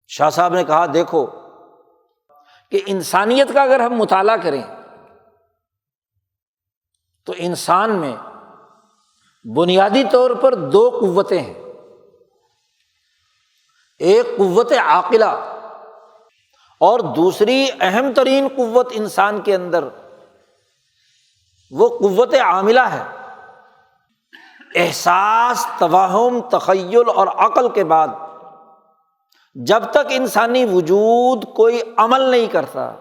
شاہ صاحب نے کہا دیکھو کہ انسانیت کا اگر ہم مطالعہ کریں تو انسان میں بنیادی طور پر دو قوتیں ہیں، ایک قوت عاقلہ اور دوسری اہم ترین قوت انسان کے اندر وہ قوت عاملہ ہے۔ احساس، توہم، تخیل اور عقل کے بعد جب تک انسانی وجود کوئی عمل نہیں کرتا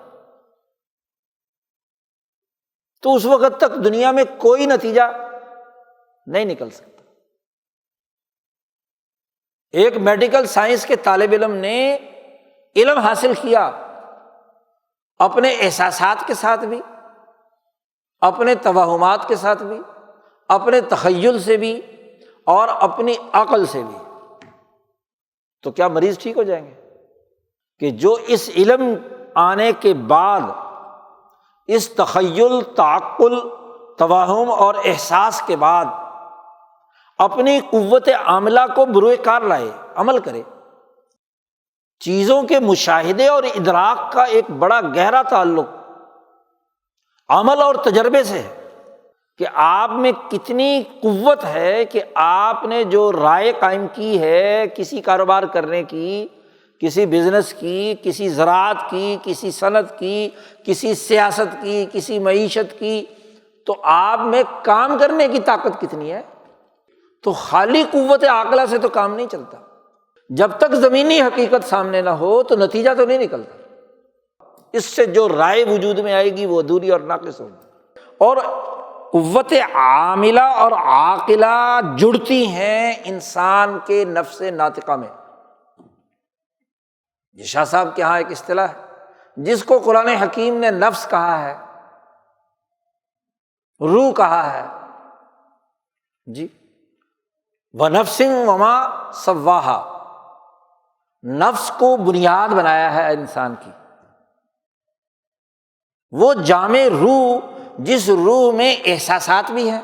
تو اس وقت تک دنیا میں کوئی نتیجہ نہیں نکل سکتا۔ ایک میڈیکل سائنس کے طالب علم نے علم حاصل کیا، اپنے احساسات کے ساتھ بھی، اپنے توہمات کے ساتھ بھی، اپنے تخیل سے بھی اور اپنی عقل سے بھی، تو کیا مریض ٹھیک ہو جائیں گے؟ کہ جو اس علم آنے کے بعد اس تخیل، تعقل، توہم اور احساس کے بعد اپنی قوت عاملہ کو بروئے کار لائے، عمل کرے۔ چیزوں کے مشاہدے اور ادراک کا ایک بڑا گہرا تعلق عمل اور تجربے سے ہے کہ آپ میں کتنی قوت ہے کہ آپ نے جو رائے قائم کی ہے کسی کاروبار کرنے کی، کسی بزنس کی، کسی زراعت کی، کسی صنعت کی، کسی سیاست کی، کسی معیشت کی، تو آپ میں کام کرنے کی طاقت کتنی ہے۔ تو خالی قوت عاقلہ سے تو کام نہیں چلتا، جب تک زمینی حقیقت سامنے نہ ہو تو نتیجہ تو نہیں نکلتا۔ اس سے جو رائے وجود میں آئے گی وہ ادھوری اور ناقص ہوگی۔ اور قوت عاملہ اور عاقلہ جڑتی ہیں انسان کے نفس ناطقہ میں۔ یہ شاہ صاحب کے ہاں ایک اصطلاح ہے جس کو قرآن حکیم نے نفس کہا ہے، روح کہا ہے جی، وَنَفْسٍ وَمَا سَوَّاهَا، نفس کو بنیاد بنایا ہے انسان کی، وہ جامع روح جس روح میں احساسات بھی ہیں،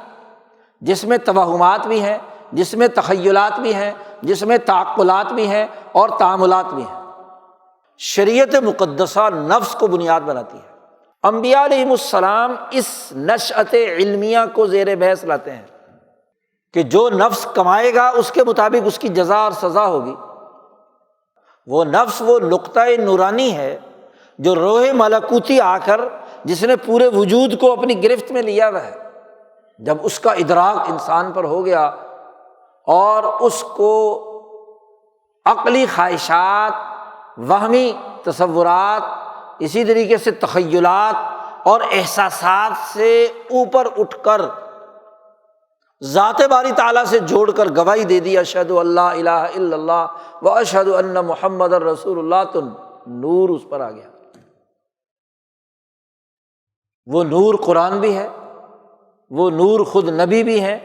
جس میں توہمات بھی ہیں، جس میں تخیلات بھی ہیں، جس میں تعقلات بھی ہیں اور تعاملات بھی ہیں۔ شریعت مقدسہ نفس کو بنیاد بناتی ہے۔ انبیاء علیہم السلام اس نشأت علمیہ کو زیر بحث لاتے ہیں کہ جو نفس کمائے گا اس کے مطابق اس کی جزا اور سزا ہوگی۔ وہ نفس وہ نقطہ نورانی ہے جو روح ملکوتی آ کر جس نے پورے وجود کو اپنی گرفت میں لیا ہوا ہے، جب اس کا ادراک انسان پر ہو گیا اور اس کو عقلی خواہشات، وہمی تصورات، اسی طریقے سے تخیلات اور احساسات سے اوپر اٹھ کر ذات باری تعالیٰ سے جوڑ کر گواہی دے دی اشہد ان لا الہ الا اللہ و اشہد ان محمد رسول اللہ، تو نور اس پر آ گیا۔ وہ نور قرآن بھی ہے، وہ نور خود نبی بھی ہے،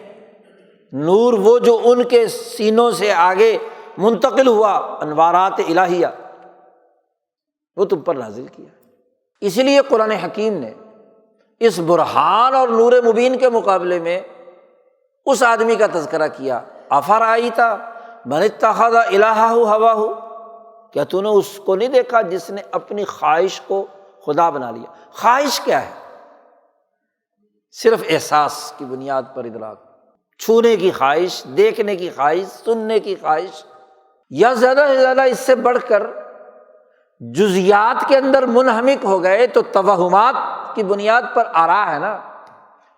نور وہ جو ان کے سینوں سے آگے منتقل ہوا، انوارات الہیہ، وہ تم پر نازل کیا۔ اس لیے قرآن حکیم نے اس برہان اور نور مبین کے مقابلے میں اس آدمی کا تذکرہ کیا، افرأیت من اتخذ الہہ ہواہ، کیا تو نے اس کو نہیں دیکھا جس نے اپنی خواہش کو خدا بنا لیا؟ خواہش کیا ہے؟ صرف احساس کی بنیاد پر ادراک، چھونے کی خواہش، دیکھنے کی خواہش، سننے کی خواہش، یا زیادہ سے زیادہ اس سے بڑھ کر جزیات کے اندر منہمک ہو گئے تو توہمات کی بنیاد پر آرا ہے نا۔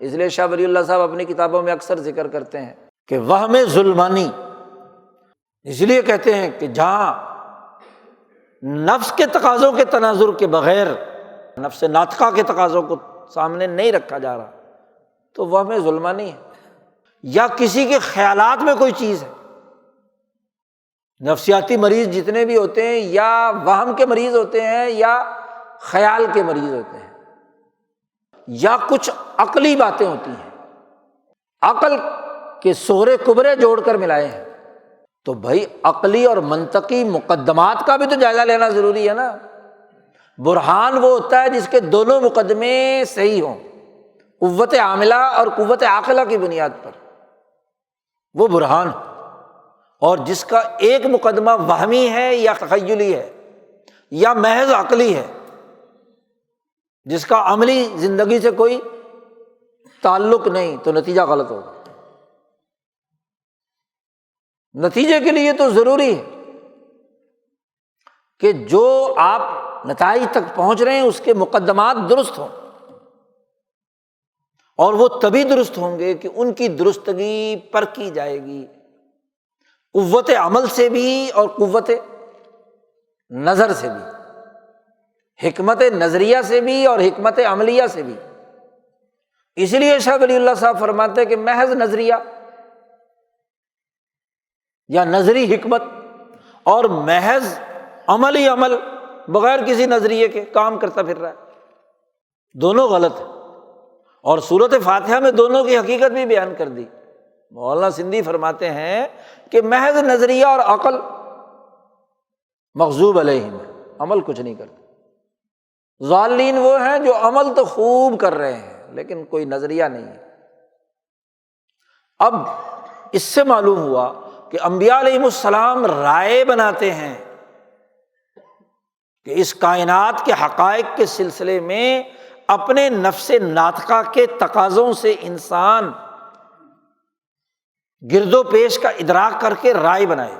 اس لیے شاہ ولی اللہ صاحب اپنی کتابوں میں اکثر ذکر کرتے ہیں کہ وہم ظلمانی، اس لیے کہتے ہیں کہ جہاں نفس کے تقاضوں کے تناظر کے بغیر نفس ناطقہ کے تقاضوں کو سامنے نہیں رکھا جا رہا تو وہم ظلمانی ہے، یا کسی کے خیالات میں کوئی چیز ہے۔ نفسیاتی مریض جتنے بھی ہوتے ہیں یا وہم کے مریض ہوتے ہیں یا خیال کے مریض ہوتے ہیں، یا کچھ عقلی باتیں ہوتی ہیں، عقل کے سہرے کبرے جوڑ کر ملائے ہیں، تو بھائی عقلی اور منطقی مقدمات کا بھی تو جائزہ لینا ضروری ہے نا۔ برہان وہ ہوتا ہے جس کے دونوں مقدمے صحیح ہوں، قوت عاملہ اور قوت عاقلہ کی بنیاد پر، وہ برہان۔ اور جس کا ایک مقدمہ وہمی ہے یا تخیلی ہے یا محض عقلی ہے، جس کا عملی زندگی سے کوئی تعلق نہیں، تو نتیجہ غلط ہوگا۔ نتیجے کے لیے تو ضروری ہے کہ جو آپ نتائج تک پہنچ رہے ہیں اس کے مقدمات درست ہوں، اور وہ تبھی درست ہوں گے کہ ان کی درستگی پرکھی جائے گی، قوت عمل سے بھی اور قوت نظر سے بھی، حکمت نظریہ سے بھی اور حکمت عملیہ سے بھی۔ اس لیے شاہ ولی اللہ صاحب فرماتے ہیں کہ محض نظریہ یا نظری حکمت اور محض عملی عمل بغیر کسی نظریے کے کام کرتا پھر رہا ہے، دونوں غلط ہیں۔ اور سورۃ فاتحہ میں دونوں کی حقیقت بھی بیان کر دی۔ مولانا سندھی فرماتے ہیں کہ محض نظریہ اور عقل مغضوب علیہم، عمل کچھ نہیں کرتے۔ ضالین وہ ہیں جو عمل تو خوب کر رہے ہیں لیکن کوئی نظریہ نہیں ہے۔ اب اس سے معلوم ہوا کہ انبیاء علیہم السلام رائے بناتے ہیں کہ اس کائنات کے حقائق کے سلسلے میں اپنے نفس ناطقہ کے تقاضوں سے انسان گرد و پیش کا ادراک کر کے رائے بنائے۔